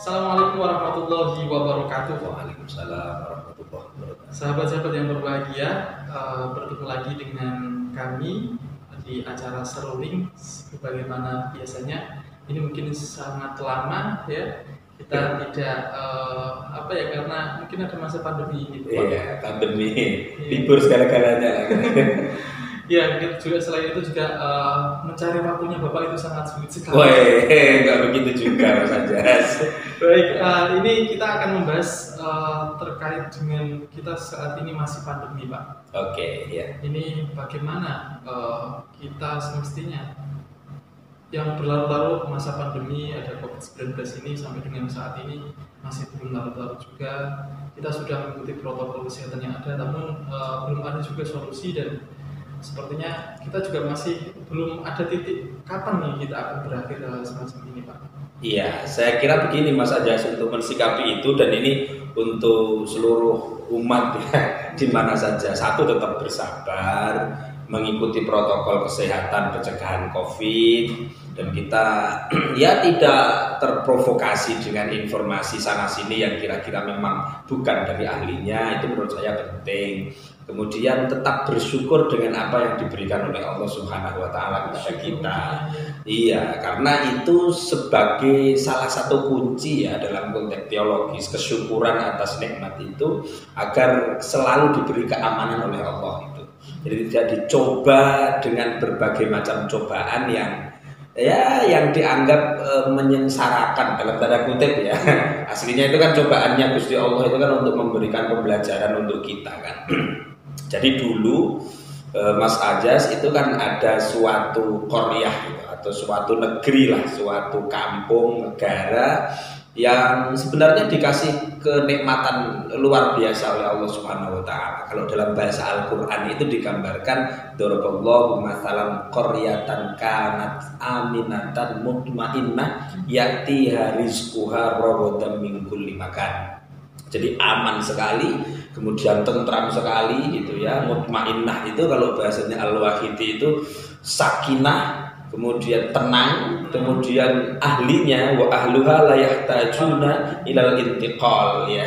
Assalamualaikum warahmatullahi wabarakatuh. Waalaikumsalam warahmatullahi wabarakatuh. Sahabat-sahabat yang berbahagia, bertemu lagi dengan kami di acara Seruling. Sebagaimana biasanya, ini mungkin sangat lama ya. Kita tidak karena mungkin ada masa pandemi ini. Iya, pandemi, libur segala-galanya. Ya, juga selain itu juga mencari waktunya Bapak itu sangat sulit sekali. Woi, nggak begitu juga Mas Anjas. Baik, ini kita akan membahas terkait dengan kita saat ini masih pandemi, Pak. Oke, ya. Ini bagaimana kita semestinya yang berlarut-larut masa pandemi ada COVID-19 ini sampai dengan saat ini masih belum larut-larut juga. Kita sudah mengikuti protokol kesehatan yang ada, namun belum ada juga solusi dan sepertinya kita juga masih belum ada titik kapan nih kita akan berakhir semacam ini, Pak. Iya, saya kira begini Mas Anjas untuk mensikapi itu, dan ini untuk seluruh umat ya, di mana saja. Satu, tetap bersabar, mengikuti protokol kesehatan pencegahan COVID, dan kita ya tidak terprovokasi dengan informasi sana sini yang kira-kira memang bukan dari ahlinya. Itu menurut saya penting. Kemudian tetap bersyukur dengan apa yang diberikan oleh Allah Subhanahu wa taala kepada kita. Iya, karena itu sebagai salah satu kunci ya dalam konteks teologis, kesyukuran atas nikmat itu agar selalu diberi keamanan oleh Allah itu. Jadi tidak dicoba dengan berbagai macam cobaan yang dianggap menyengsarakan dalam tanda kutip ya. Aslinya itu kan cobaannya Gusti Allah itu kan untuk memberikan pembelajaran untuk kita kan. Jadi dulu Mas Anjas itu kan ada suatu qaryah gitu, atau suatu negeri lah, suatu kampung, negara yang sebenarnya dikasih kenikmatan luar biasa oleh Allah Subhanahu wa taala. Kalau dalam bahasa Al-Qur'an itu digambarkan daraballahu mathalan qaryatan kanat aminatan mutmainnah ya'tiha rizquha ragadan min kulli makan. Jadi aman sekali, kemudian tentram sekali gitu ya. Mutmainnah itu kalau bahasanya Al-Wahidi itu sakinah, kemudian tenang, kemudian ahlinya wa ahluha la yahtajuna ilal intiqal ya.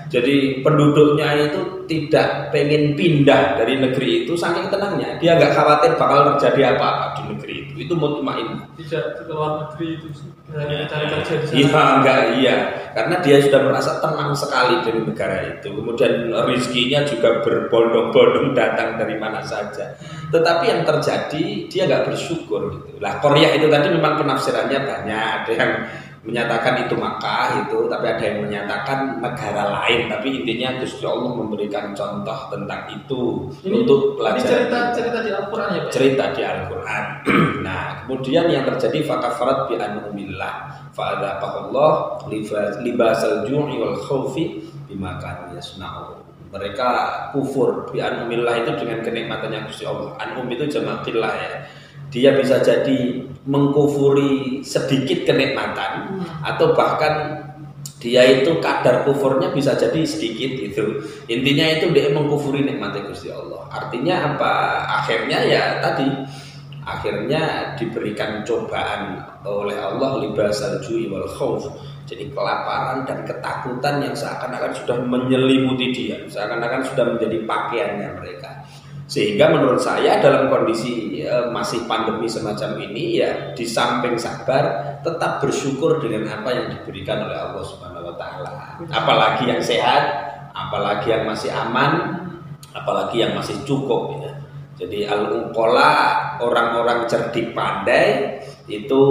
Jadi penduduknya itu tidak pengen pindah dari negeri itu saking tenangnya. Dia nggak khawatir bakal terjadi apa-apa di negeri itu. Itu mutmainnah. Tidak ke luar negeri itu cari kerja di sana. Iya, enggak iya. Karena dia sudah merasa tenang sekali dari negara itu. Kemudian rizkinya juga berbondong-bondong datang dari mana saja. Tetapi yang terjadi dia nggak bersyukur gitu. Lah Korea itu tadi memang penafsirannya banyak. Ada yang menyatakan itu Makkah itu, tapi ada yang menyatakan negara lain. Tapi intinya Gusti Allah memberikan contoh tentang itu Ini, untuk pelajaran. Ini cerita di Al-Qur'an ya, Pak? Cerita di Al-Qur'an. Nah, kemudian yang terjadi fakafarat bi anhumillah fa'adzaqahullah libasal ju'i wal khaufi bima kanu yasna'un. Mereka kufur bi anhumillah itu dengan kenikmatannya Gusti Allah. Anhum itu jamak qillah ya. Dia bisa jadi mengkufuri sedikit kenikmatan, atau bahkan dia itu kadar kufurnya bisa jadi sedikit itu. Intinya itu dia mengkufuri nikmatnya Gusti Allah. Artinya apa? Akhirnya ya tadi, akhirnya diberikan cobaan oleh Allah libasal ju'i wal khauf. Jadi kelaparan dan ketakutan yang seakan-akan sudah menyelimuti dia, seakan-akan sudah menjadi pakaiannya mereka. Sehingga menurut saya dalam kondisi masih pandemi semacam ini ya, di samping sabar tetap bersyukur dengan apa yang diberikan oleh Allah Subhanahu wa taala. Apalagi yang sehat, apalagi yang masih aman, apalagi yang masih cukup ya. Jadi al-uqala, orang-orang cerdik pandai itu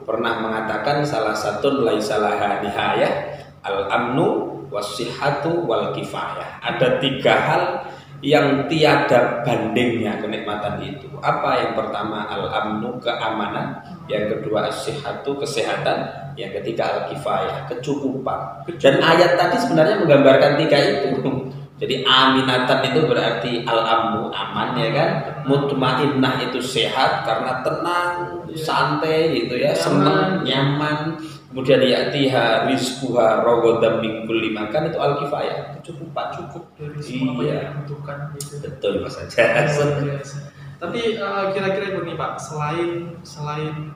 pernah mengatakan salah satu laisalaha nihayah al-amnu was-sihhatu wal kifayah. Ada 3 hal yang tiada bandingnya kenikmatan itu. Apa? Yang pertama al-amnu, keamanan. Yang kedua as-sihhatu, kesehatan. Yang ketiga al-kifayah, kecukupan. Dan ayat tadi sebenarnya menggambarkan 3 itu. Jadi aminatan itu berarti al-amnu, aman ya kan. Mutmainnah itu sehat karena tenang, santai gitu ya, senang, nyaman. Kemudian ya'tiha rizquha ragadan min kulli makan, itu al-kifayah, kecukupan, cukup dari semua yang dibutuhkan gitu. Betul Mas Anjas. Tapi kira-kira begini Pak, selain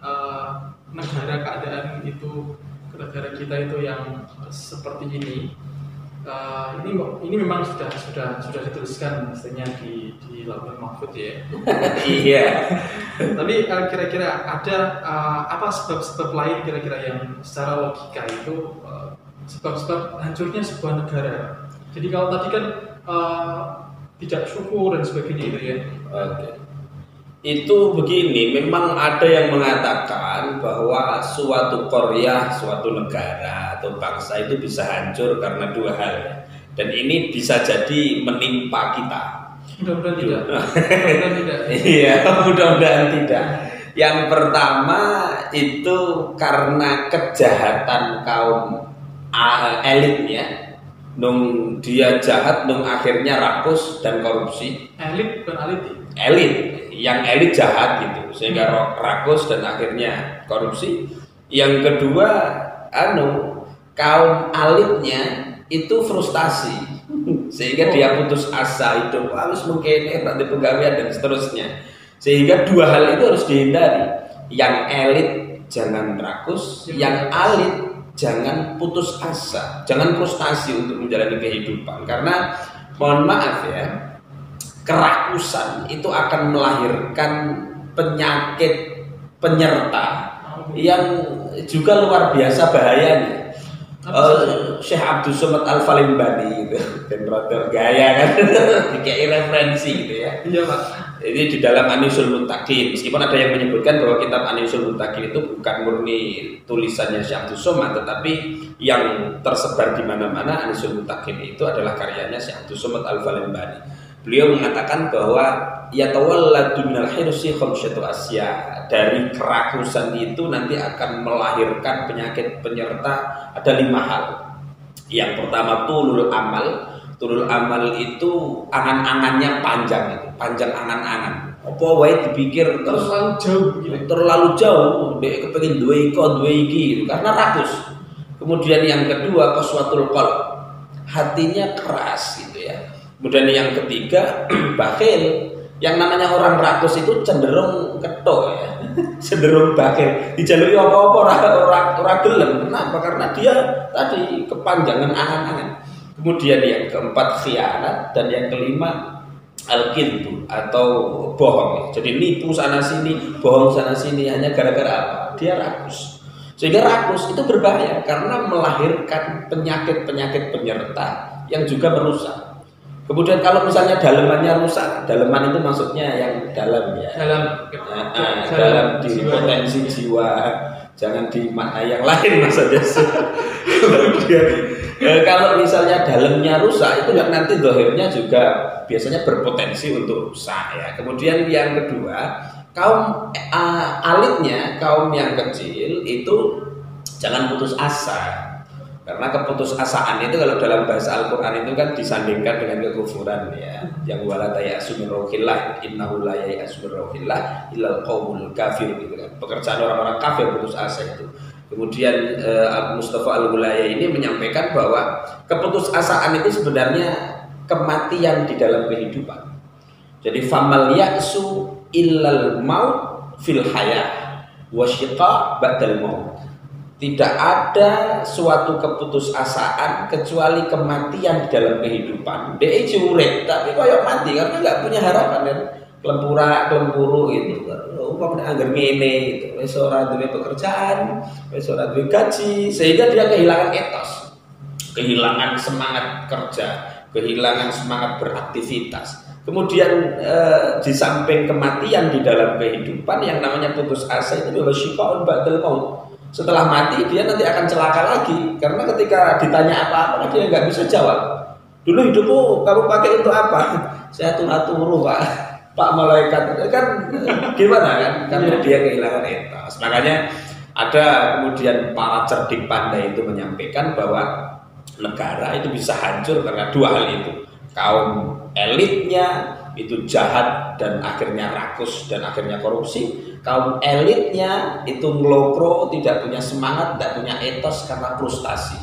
negara keadaan itu negara kita itu yang seperti ini. Ini memang sudah dituliskan misalnya di Lauhul Mahfuz ya. Iya. Tapi kira-kira ada apa sebab-sebab lain kira-kira yang secara logika itu sebab-sebab hancurnya sebuah negara. Jadi kalau tadi kan tidak syukur dan sebagainya itu ya. Oke. Itu begini, memang ada yang mengatakan bahwa suatu qaryah, suatu negara atau bangsa itu bisa hancur karena dua hal. Dan ini bisa jadi menimpa kita. Mudah-mudahan tidak. Mudah-mudahan tidak. Iya, mudah-mudahan tidak. Yang pertama itu karena kejahatan kaum elitnya. Nung dia jahat, nung akhirnya rakus dan korupsi. Elit bukan aliti. Elit, yang elit jahat gitu, sehingga rakus dan akhirnya korupsi. Yang kedua, kaum alitnya itu frustasi, sehingga dia putus asa itu, harus mungkin nanti pegawai dan seterusnya. Sehingga dua hal itu harus dihindari. Yang elit jangan rakus, yang alit jangan putus asa, jangan frustasi untuk menjalani kehidupan. Karena mohon maaf ya, kerakusan itu akan melahirkan penyakit penyerta yang juga luar biasa bahayanya. Syekh Abdul Somad Al-Falimbani gitu, dan rotor gaya kan, kayak referensi gitu ya. Iya Pak. Jadi di dalam Anisul Muttaqin, meskipun ada yang menyebutkan bahwa kitab Anisul Muttaqin itu bukan murni tulisannya Syekh Abdul Somad, tetapi yang tersebar di mana-mana Anisul Muttaqin itu adalah karyanya Syekh Abdul Somad Al-Falimbani. Beliau mengatakan bahwa yatawalladu minal hirsi khamsyatu asya, dari kerakusan itu nanti akan melahirkan penyakit penyerta ada 5 hal. Yang pertama tulul amal. Tulul amal itu angan-angannya panjang, itu panjang angan-angan. Apa wae dipikir terlalu jauh gitu. Terlalu jauh, dia kepengin duwe iki gitu, karena rakus. Kemudian yang kedua qaswatul qalb. Hatinya keras gitu ya. Kemudian yang ketiga bakhil. Yang namanya orang rakus itu cenderung ketok ya. Cenderung bakhil. Dijaluki apa-apa ora gelem. Kenapa? Karena dia tadi kepanjangan angan-angan. Kemudian yang keempat khianat, dan yang kelima al-kidbu atau bohong. Jadi nipu sana sini, bohong sana sini, hanya gara-gara apa? Dia rakus. Sehingga rakus itu berbahaya karena melahirkan penyakit-penyakit penyerta yang juga merusak. Kemudian kalau misalnya dalemannya rusak, daleman itu maksudnya yang dalam ya. Dalam di potensi jiwa. Jangan di makna yang lain maksudnya. Kemudian kalau misalnya dalamnya rusak, itu nanti dohirnya juga biasanya berpotensi untuk rusak ya. Kemudian yang kedua, kaum alitnya, kaum yang kecil itu jangan putus asa. Karena keputusasaan itu kalau dalam bahasa Al-Quran itu kan disandingkan dengan kekufuran ya. Yang wala tayasu min rauhillah innahu la yayasu min rauhillah illal qaumul kafir gitu kan. Pekerjaan orang-orang kafir putus asa itu. Kemudian Mustafa Al-Ghulaya ini menyampaikan bahwa keputusasaan itu sebenarnya kematian di dalam kehidupan. Jadi famal ya'su illal maut fil hayah wa syiqa ba'dal maut. Tidak ada suatu keputusasaan kecuali kematian di dalam kehidupan. Dia urip tapi koyo mati karena nggak punya harapan kan. Kelempuru gitu. Umpamane anggar ngene gitu. Wis ora duwe pekerjaan, wis ora duwe gaji, sehingga dia kehilangan etos. Kehilangan semangat kerja, kehilangan semangat beraktivitas. Kemudian di samping kematian di dalam kehidupan yang namanya putus asa itu wasyiqaun ba'dal maut. Setelah mati dia nanti akan celaka lagi karena ketika ditanya apa-apa dia nggak bisa jawab. Dulu hidupmu kamu pakai untuk apa? Saya turu Pak malaikat kan gimana kan? Karena dia kehilangan etos. Makanya ada kemudian para cerdik pandai itu menyampaikan bahwa negara itu bisa hancur karena dua hal itu. Kaum elitnya itu jahat dan akhirnya rakus dan akhirnya korupsi. Kaum elitnya itu ngelokro, tidak punya semangat, tidak punya etos karena frustasi.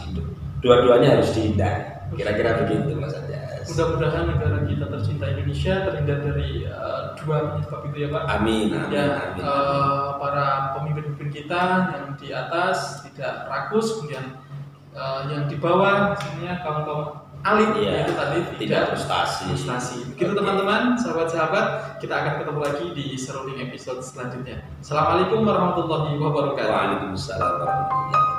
Dua-duanya harus dihindari. Kira-kira begitu Mas Anjas. Mudah-mudahan negara kita tercinta Indonesia terhindar dari dua penyebab itu ya Pak. Amin, amin, Ya, amin. para pemimpin-pemimpin kita yang di atas tidak rakus, kemudian yang di bawah sebenarnya kaum-kaum alit Iya, itu tadi tidak frustasi. Begitu teman-teman, sahabat-sahabat, kita akan ketemu lagi di Serunding episode selanjutnya. Assalamualaikum warahmatullahi wabarakatuh. Waalaikumsalam warahmatullahi wabarakatuh.